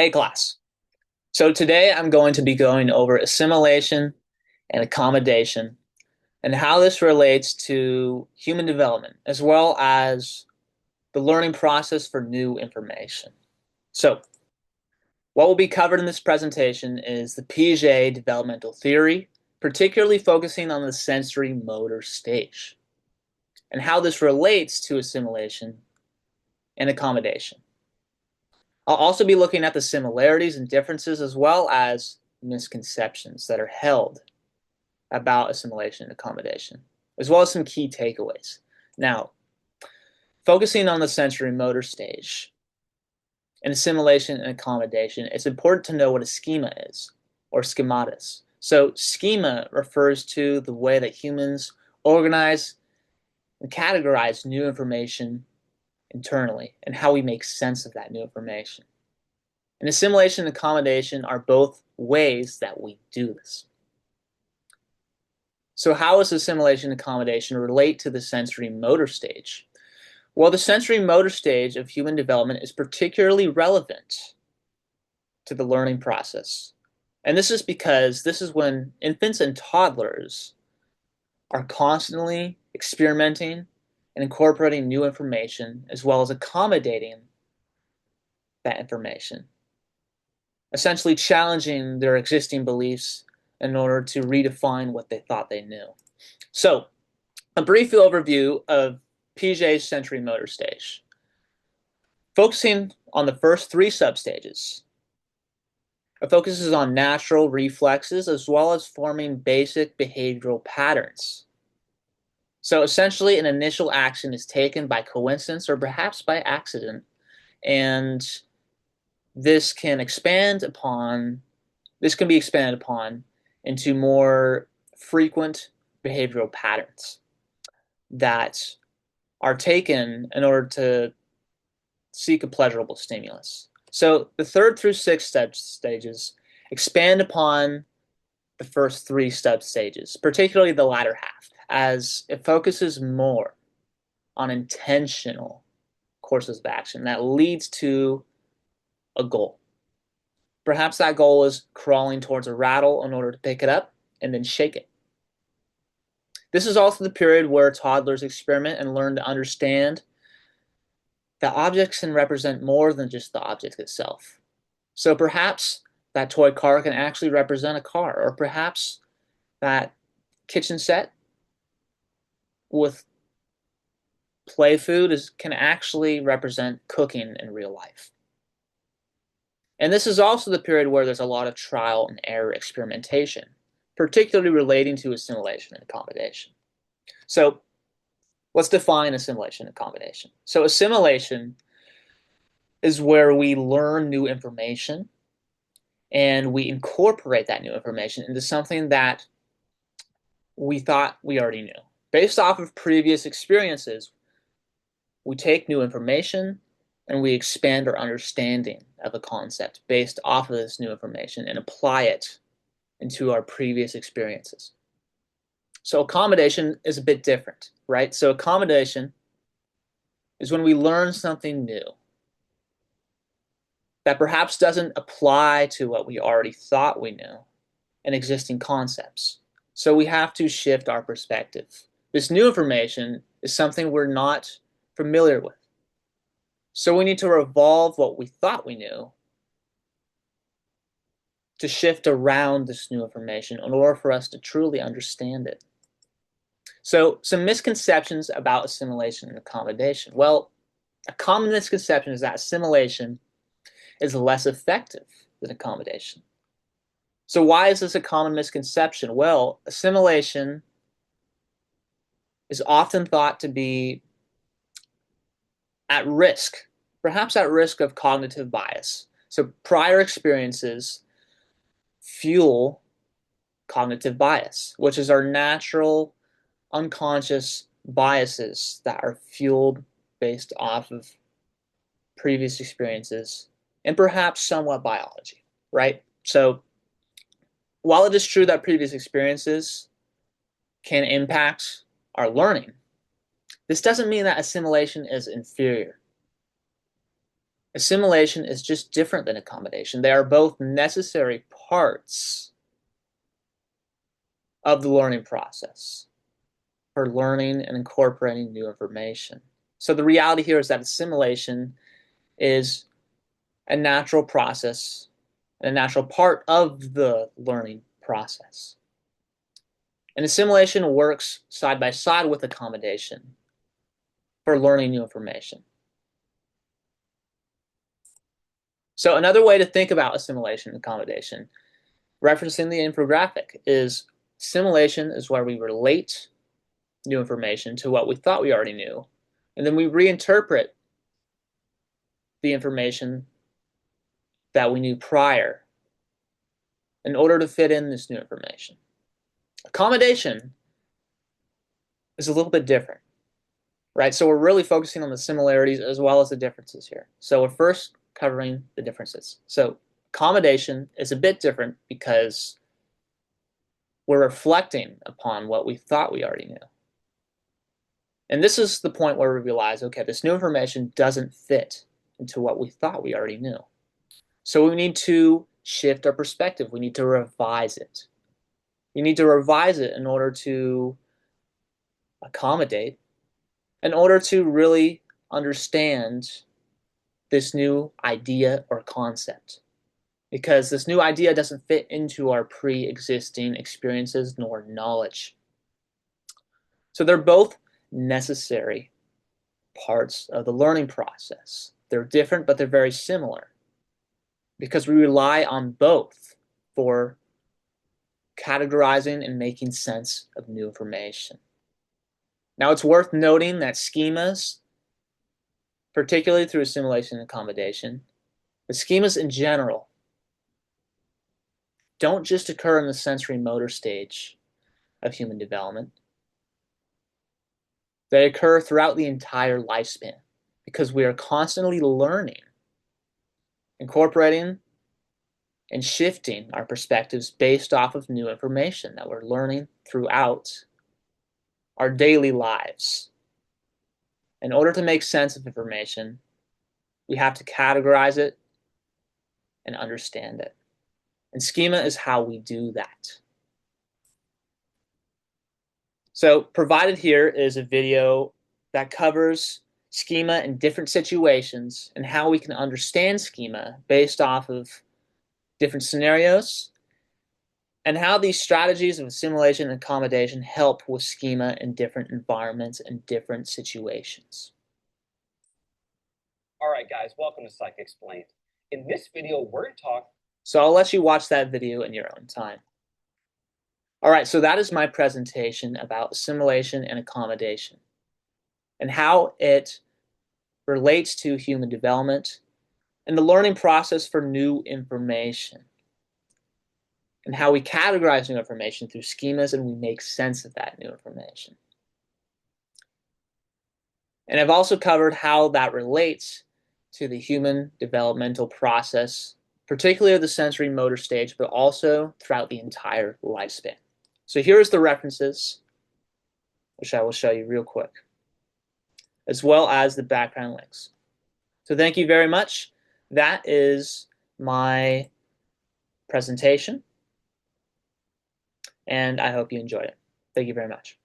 Hey class. So today I'm going to be going over assimilation and accommodation and how this relates to human development as well as the learning process for new information. So what will be covered in this presentation is the Piaget developmental theory, particularly focusing on the sensory motor stage and how this relates to assimilation and accommodation. I'll also be looking at the similarities and differences as well as misconceptions that are held about assimilation and accommodation, as well as some key takeaways. Now, focusing on the sensory motor stage and assimilation and accommodation, it's important to know what a schema is or schematas. So, schema refers to the way that humans organize and categorize new information internally and how we make sense of that new information. And assimilation and accommodation are both ways that we do this. So how does assimilation and accommodation relate to the sensory motor stage? Well, the sensory motor stage of human development is particularly relevant to the learning process. And this is because this is when infants and toddlers are constantly experimenting and incorporating new information as well as accommodating that information, essentially challenging their existing beliefs in order to redefine what they thought they knew. So, a brief overview of Piaget's sensory motor stage, focusing on the first three substages. It focuses on natural reflexes as well as forming basic behavioral patterns. So essentially, an initial action is taken by coincidence or perhaps by accident, and this can expand upon this can be expanded upon into more frequent behavioral patterns that are taken in order to seek a pleasurable stimulus. So the third through sixth stages expand upon the first three stages, particularly the latter half, as it focuses more on intentional courses of action that leads to a goal. Perhaps that goal is crawling towards a rattle in order to pick it up and then shake it. This is also the period where toddlers experiment and learn to understand that objects can represent more than just the object itself. So perhaps that toy car can actually represent a car, or perhaps that kitchen set with play food can actually represent cooking in real life. And this is also the period where there's a lot of trial and error experimentation, particularly relating to assimilation and accommodation. So let's define assimilation and accommodation. So assimilation is where we learn new information and we incorporate that new information into something that we thought we already knew. Based off of previous experiences, we take new information and we expand our understanding of a concept based off of this new information and apply it into our previous experiences. So accommodation is a bit different, right? So accommodation is when we learn something new that perhaps doesn't apply to what we already thought we knew and existing concepts. So we have to shift our perspective. This new information is something we're not familiar with. So we need to revolve what we thought we knew to shift around this new information in order for us to truly understand it. So some misconceptions about assimilation and accommodation. Well, a common misconception is that assimilation is less effective than accommodation. So why is this a common misconception? Well, assimilation is often thought to be at risk, perhaps at risk of cognitive bias. So prior experiences fuel cognitive bias, which is our natural unconscious biases that are fueled based off of previous experiences and perhaps somewhat biology, right? So while it is true that previous experiences can impact our learning, this doesn't mean that assimilation is inferior. Assimilation is just different than accommodation. They are both necessary parts of the learning process for learning and incorporating new information. So the reality here is that assimilation is a natural process and a natural part of the learning process. And assimilation works side by side with accommodation for learning new information. So another way to think about assimilation and accommodation, referencing the infographic, is assimilation is where we relate new information to what we thought we already knew, and then we reinterpret the information that we knew prior in order to fit in this new information. Accommodation is a little bit different, right? So we're really focusing on the similarities as well as the differences here. So we're first covering the differences. So accommodation is a bit different because we're reflecting upon what we thought we already knew. And this is the point where we realize, okay, this new information doesn't fit into what we thought we already knew. So we need to shift our perspective. We need to revise it. We need to revise it in order to accommodate, in order to really understand this new idea or concept. Because this new idea doesn't fit into our pre-existing experiences nor knowledge. So they're both necessary parts of the learning process. They're different, but they're very similar because we rely on both for categorizing and making sense of new information. Now, it's worth noting that schemas, particularly through assimilation and accommodation, the schemas in general don't just occur in the sensory-motor stage of human development. They occur throughout the entire lifespan because we are constantly learning, incorporating, and shifting our perspectives based off of new information that we're learning throughout our daily lives. In order to make sense of information, we have to categorize it and understand it. And schema is how we do that. So provided here is a video that covers schema in different situations and how we can understand schema based off of different scenarios, and how these strategies of assimilation and accommodation help with schema in different environments and different situations. All right, guys, welcome to Psych Explained. In this video, we're going to talk. So I'll let you watch that video in your own time. All right, so that is my presentation about assimilation and accommodation and how it relates to human development and the learning process for new information, and how we categorize new information through schemas and we make sense of that new information. And I've also covered how that relates to the human developmental process, particularly the sensory motor stage, but also throughout the entire lifespan. So here's the references, which I will show you real quick, as well as the background links. So thank you very much. That is my presentation, and I hope you enjoyed it. Thank you very much.